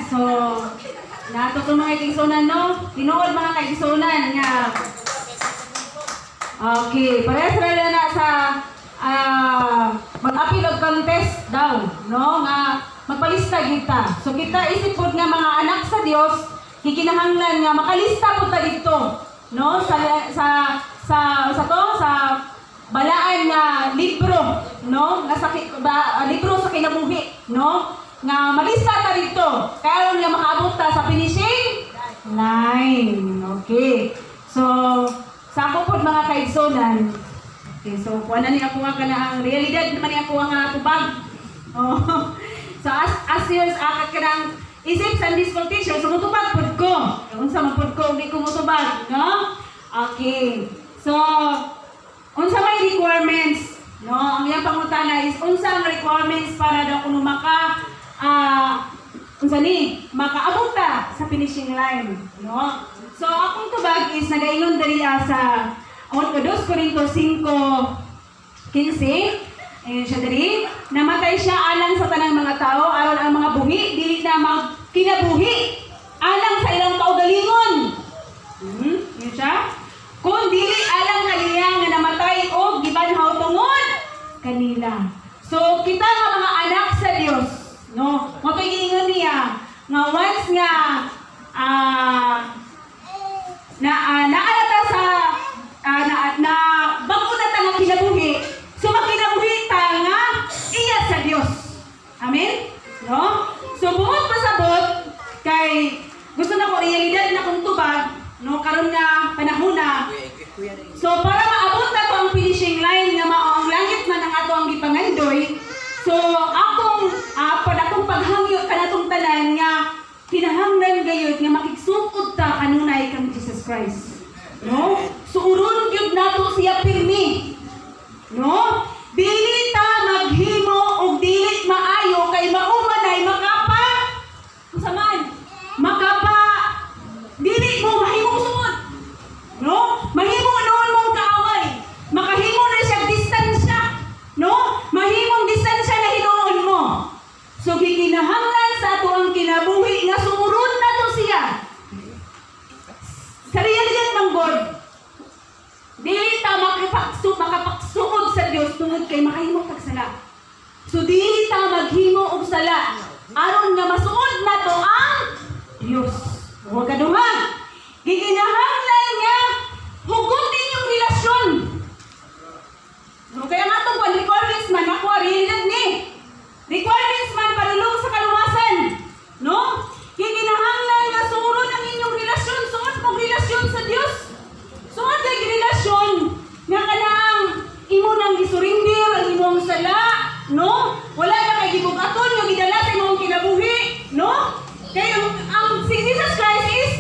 So, nato itong mga kaigsunan, no? Tinuod mga kaigsunan nga. Okay, parehas rin na sa mag-appeal of contest daw, no? Nga magpalista kita. So kita isip po nga mga anak sa Dios, kikinahanglan nga makalista po ta dito, no? Sa balaan nga libro, no? Nga libro sa kinabuhi, no? Nga malista ta dito. Kaya nga makaabot ta sa finishing line. Okay. So sa ako po mga kaigsunan, okay, so kuha na niya ako nga ang realidad naman niya ako nga tubag. Oh. So as yours, akit ka ng isip sa discultation, so mutubag po ko. Unsa man po ko, hindi ko mutubag, no? Okay. So, unsa may requirements, no? Ang iyang pangutana is, unsa ang requirements para daw kung makaabot ta sa finishing line, no? So, akong tubag is nagaingon dali sa 2 Corintios 5:15. Ayun siya dali. Namatay siya alang sa tanang mga tao, aron ang mga buhi, dili na magkinabuhi, alang sa ilang kaugalingon. Yun siya. Kung dili alang kaniya nga namatay o gibanhaw tungod kanila. So, kita nga mga anak sa Dios, no? Mapag-iingon niya, nga once nga naalata sa bago na ta nga kinabuhi, so magkinabuhi ta nga iya sa Dios. Amen? No? So buot pasabot kay gusto na ko realidad na kung tubag, no, karon nga panahon na. So para maabot na to ang finishing line nga mao ang langit man ang ato ang gipangandoy. So akong paghangyo kanatong tanan nga kinahanglan gayud nga makigsukod ta kanunay kang Jesus Christ. No? Suuron gyud nato siya pirmi. No? Dili ta maghimo og dili maayo kay maumanay makapa. Unsa man? Makapa dili mo mahimo sumod. No? Mahimo noon mong kaaway. Makahimo na siya distansya. No? Mahimong distansya na hinuon mo. So gikinahanglan sa ato ang kinabuhi nga suuron nato siya. Sa realidad ng God, dili ta makapagsuod sa Dios tungod kay makahimo tagsala. So dili ta maghimo og sala aron nga masuod nato ang Dios. Huwag kaduha. Gikinahanglan nga hugutin yung relasyon. No, kaya nga itong requirements man ako realidad ni. Requirements man padulong sa kaluwasan. No? Gikinahanglan nga suuron ang inyong relasyon. Suod mo relasyon sa Dios. Suod kay relasyon nga kanang imo nang gisurindir ang imong sala, no? Wala na kay gibugaton nga gidala sa imong kinabuhi, no? Kay ang si Jesus Christ is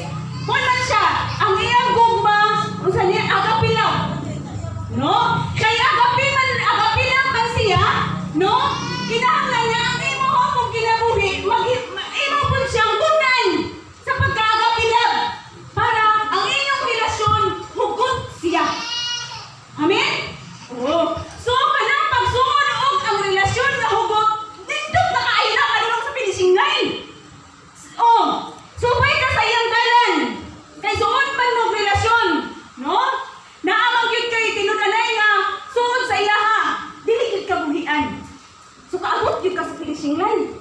wala siya ang iyang gugma unsa niya agapilaw, no? Kay agapilan man siya, no? Kinahanglan niya ang imo hapong kinabuhi imo pud siyang gunan sa pagkaagapilaw para ang inyong relasyon hugot siya. Amen? Oo. So, kanang pagsugod og ang relasyon na hugot, dindot na kaayo na kadulong sa finishing line. Oh, subay ka sa iyang dalan. Kay suod man mo relasyon, no? Naamang gyud kay tinud-anay nga suod sa iyaha. Dili gyud ka buhian. So kaabot gyud ka sa finishing line.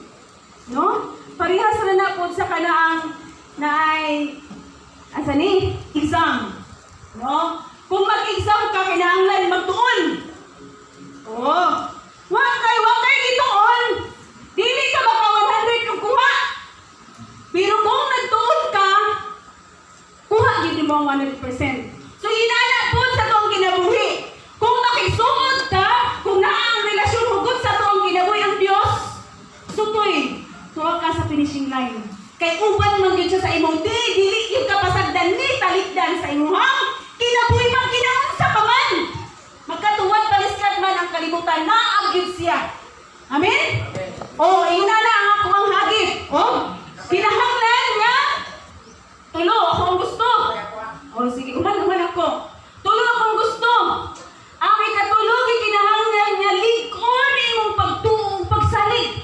No? Parehas ra na pod sa kanaang naay asa ni exam. No? Kung mag-exam ka, kinahanglan magtuon. Oh. Wakay gituon. Dili ka baka 100 kung kuha. Pero kung nagtuon ka, kuha gid mo ang 100%. So inana po sa tuong kinabuhi. Kung makisungod ka, kung naa ang relasyon hugot sa tuong kinabuhi ang Dios, sutoy, tuwa ka sa finishing line. Kay uban man gyud siya sa imong dili yung kapasagdan ni talikdan sa imong kinabuhi man kinaon sa paman. Magkatuwad paliskat man ang kalibutan na agyud siya. Amen? Oh, ina na ang ako ang hagit. Oh, kinahanglan nga tulo ako ang gusto. Oh, sige, uman ako. Tulo akong gusto. Ang ikatulog kinahanglan nga likod imong pagtuong pagsalig.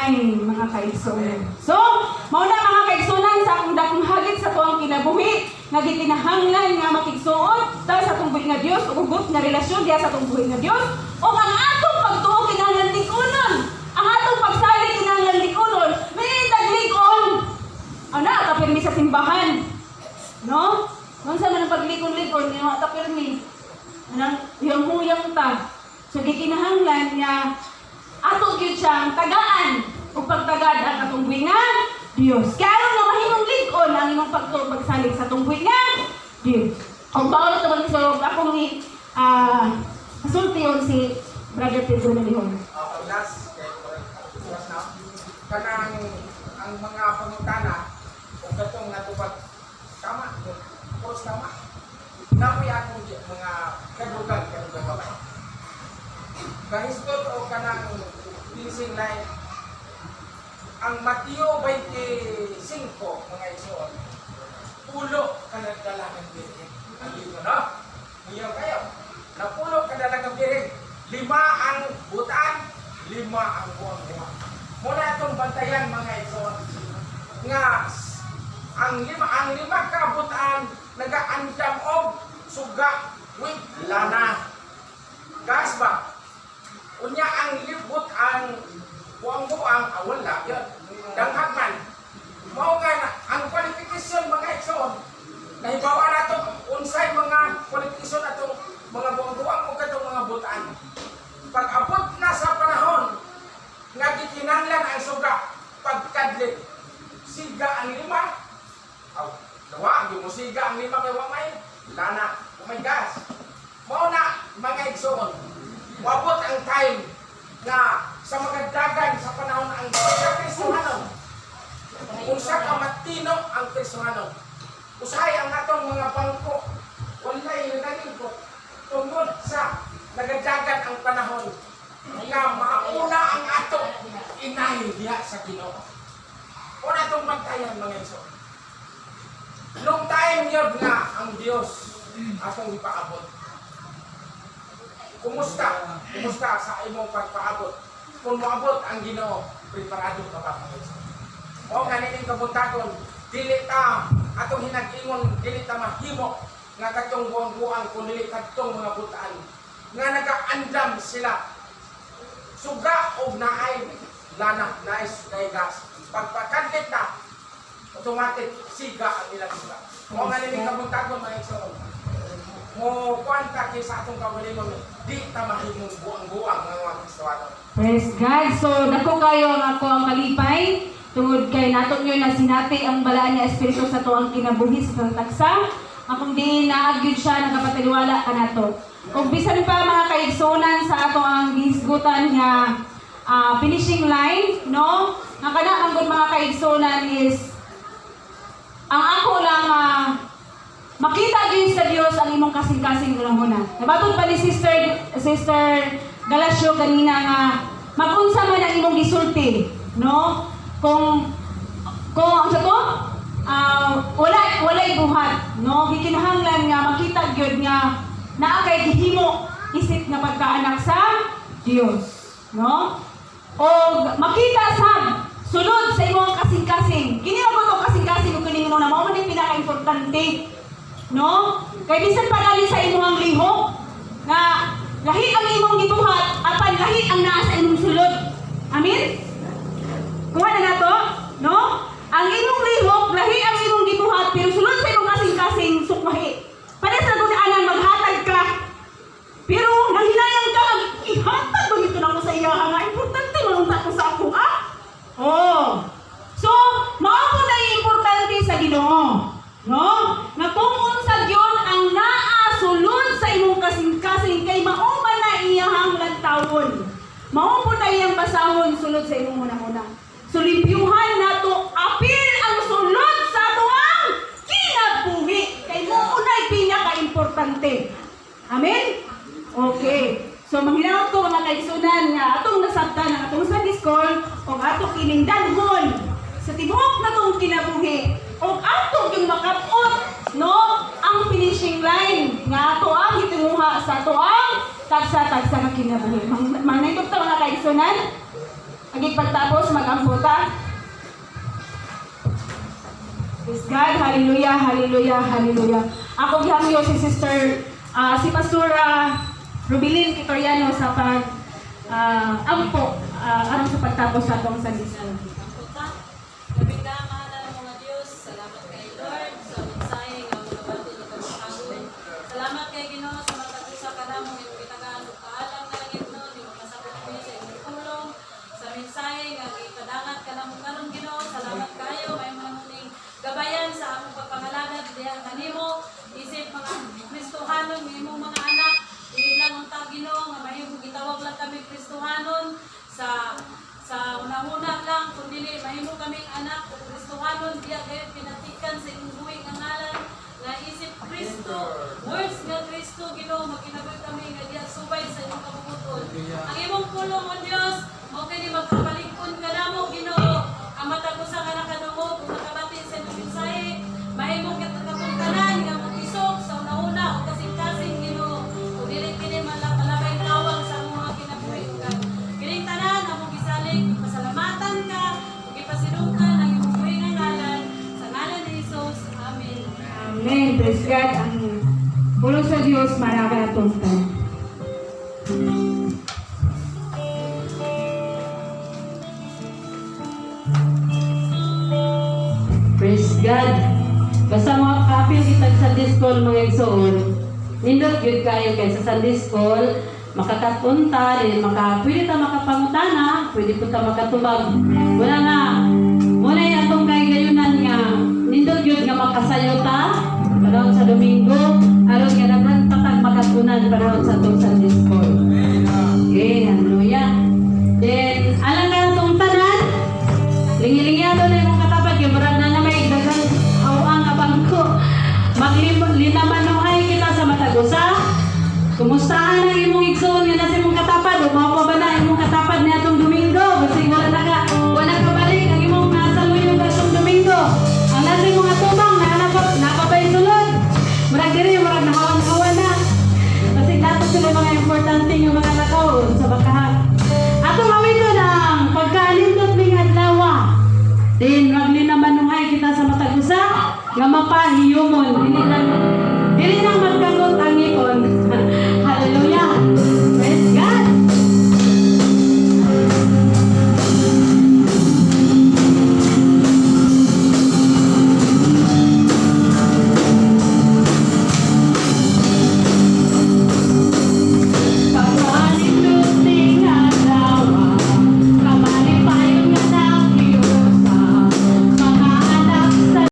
line, mga kaigsunan. So, mauna mga kaigsunan sa akong dakong hagit sa tuwang kinabuhi, nga gikinahanglan nga makigsuot ta sa atong buhi nga Dios, ug hugot nga relasyon diha sa atong buhi nga Dios, o ang atong pagtuo kinahanglan likonon. Ang atong pagsali kinahanglan likonon. May taglikon. Ana, tapirmi sa simbahan. No? Unsa man ang paglikon-likon, ni mga tapirmi. Anang huyang-huyang ta. So, gikinahanglan nga ato gyud siyang tagaan o pagtagad ang atong buhi nga Dios. Kaya aron nga mahimong lig-on ang imong pagsalig sa atong buhi nga Dios. Ang bawal ito mag-isorog akong kasultiyon si Brother Pedro na Lihon. Last, kanang ang mga pangutana kung katong natupag tama, puros tama. Napoy akong mga kadugan babay. Kahistot o kanang finishing line, ang Mateo 25, mga isuon, pulo ka nagdala ng birig. Ang libro, no? Ngayon kayo, napulo ka dala ng birig. 5 ang butaan, 5 ang buwang-buwang. Muna itong bantayan, mga isuon, nga ang 5 ka butaan, nag-aandam og suga with lana. Gas ba? Unya ang libot ang buang-buang wala yun. Danghagman. Mao nga na ang qualification mga igsoon. Nahibawa nato unsay mga qualification atong mga buang-buang o katong mga butaan. Pag abot na sa panahon nga gikinahanglan ang suga pagkadlit. Siga ang 5. Dawa yung siga ang 5 kay wa may lana, may gas. Mao na mga igsoon. Wabot ang time na sa mga dagan sa panahon ang Kristohanon. Unsa ka matino ang Kristohanon. Usahay ang atong mga bangko. Walay nalingkot. Tungod sa nagadagan ang panahon nga mauna ang ato inahin diha sa Ginoo. Una itong magtayan mga iso. Long time yun nga ang Dios atong ipaabot. Kumusta? Kumusta sa imong pagpaabot? Kung moabot ang Ginoo, preparado ka ba mga iso? O nga nining kabuntagon, dili ta atong hinag-ingon, dili ta mahimo nga katong buang-buang kung dili katong mga butaan nga nagaandam sila suga og naay lana, nais gas. Pagpakadlit ta, automatic siga ang ilang suga. O nga nining kabuntagon mga iso, mo kwanta kay sa atong kaugalingon di ta mahimong buang-buang nga mga Kristohanon. Praise God. So, dako kayo ang ako ang kalipay. Tungod kay nato nyo na sinati ang balaan nga Espiritu sa tuang kinabuhi sa taksa. Akong di naagyod siya, nakapatiliwala ka nato. Kung bisan pa mga kaigsunan sa ato ang gisgutan nga finishing line, no? Nga kana ang mga kaigsunan is ang ako lang makita din sa Dios ang imong kasing-kasing unang-una. Nabatod pa ni Sister Galasio kanina nga magunsa man ang imong gisulti, no? Kung ang sa to, walay buhat, no? Gikinahanglan nga makita gyud nga naa kay gihimo isip nga pagkaanak sa Dios, no? O makita sab sulod sa imong kasing-kasing. Kini ako to kasing-kasing ug kini na mao man yung pinaka-importante, no? Kay bisan pa gali sa imong lihok nga lahi ang imong gibuhat apan lahi ang naa sa imong sulod. Amen. Kuha na nato, no? Ang imong lihok lahi ang imong gibuhat pero sulod sa imong kasing-kasing sukmahi. Para sa dunaanan maghatag ka. Pero nanghinayang ka ihatag ba ito na ko sa iya nga importante manunta ko sa ako Oh. So, mao po na importante sa Ginoo. No? Nga kung unsa gyud ang naa sulod sa imong kasing-kasing kay mao man na iyahang lantawon. Mao po na iyang basahon sulod sa imong una-una. So limpyuhan nato apil ang sulod sa tuang kinabuhi kay mo unay pinaka-importante. Amen. Okay. So manghinawat ko mga kaigsunan nga atong nasabtan ang atong Sunday school o atong kinindanhon sa tibuok na itong kinabuhi o atong yung makapot, no, ang finishing line nga ato ang itinguha sa ato ang tagsa-tagsa na kinabuhi. Manaytot ito mga kaigsunan? Agig pagtapos, mag-amputa. Praise God, hallelujah, hallelujah, hallelujah. Ako gihamyo si Sister, si Pastora Rubilin Kitoriano sa ampo, aron sa pagtapos sa atong Sunday school. Labing ka, mahal ng mga Diyos. Salamat kay Lord sa mensahe nga mga bati ni Kamukagoy. Salamat kay Ginoo sa matag-usa ka na mong imong gitagaan ug paalam na langit no, di makasabot kami sa imong tulong sa mensahe nga gitadangat ka na mong karon Ginoo. Salamat kayo may mamuning gabayan sa among pagpangalagad diha kanimo isip mga Kristohanon ng imong mga anak. Dili lang unta Ginoo nga mahimong gitawag lang kami Kristohanon sa una-una lang, kung dili, mahimo kaming anak o Kristohanon, diya kayo pinatikan sa inyong buhay nga ngalan, nga isip Kristo, words nga Kristo, Ginoo, magkinagoy kami nga diya subay sa inyong kabubutol. Ang imong pulong o Diyos, mo kini magkapaligpon ka na mo, Ginoo, ang matagusa nga nakadugo, kung nakabati sa inyong mensahe, mahimo kita kapuntanan, nga mag-isok sa una-una o kasing-kasing, Ginoo, kung dili kini malabay tawag sa mga kinabuhi ka. Kining tanan, ang pasalamatan ka, ipasinungkan ang iyong buhay nga ngalan, sa ngalan ni Jesus. Amen. Amen. Praise God. Ang pulong sa Diyos, marami na tungkol. Praise God. Basta mga kapil kita sa Sunday School mga igsoon, nindot yun kayo kay sa Sunday School, makakapunta, pwede ta makapangutana, pwede po ta makatubag. Wala nga, muna yung atong kay gayunan nga, nindot yun nga makasayo ta, paraon sa Domingo, aron nga naman patag makatunan paraon sa atong Sunday School. Okay, hallelujah. Then, alam na itong tanan, lingi-lingyado na yung katapat, yung marag na may dagang hawang abang ko. Maglinaman kita sa matagusa. Kumustahan ang imong igsoon nga nasa imong katapad? O mga pa ba na imong katapad na itong Domingo? Kasi wala ka balik ang imong nasaluyog atong Domingo. Ang nasa imong atubang na napabay sulod. Marag diri, marag nahawan-hawan na. Kasi dapat sila mga importante yung mga nakaw sa bakahan. Atong awit ko ng pagkalindot ng adlaw. Then maglinaman kita sa matagusa nga mapahiyumon. Dili lang magkagot ang ipon. Hallelujah.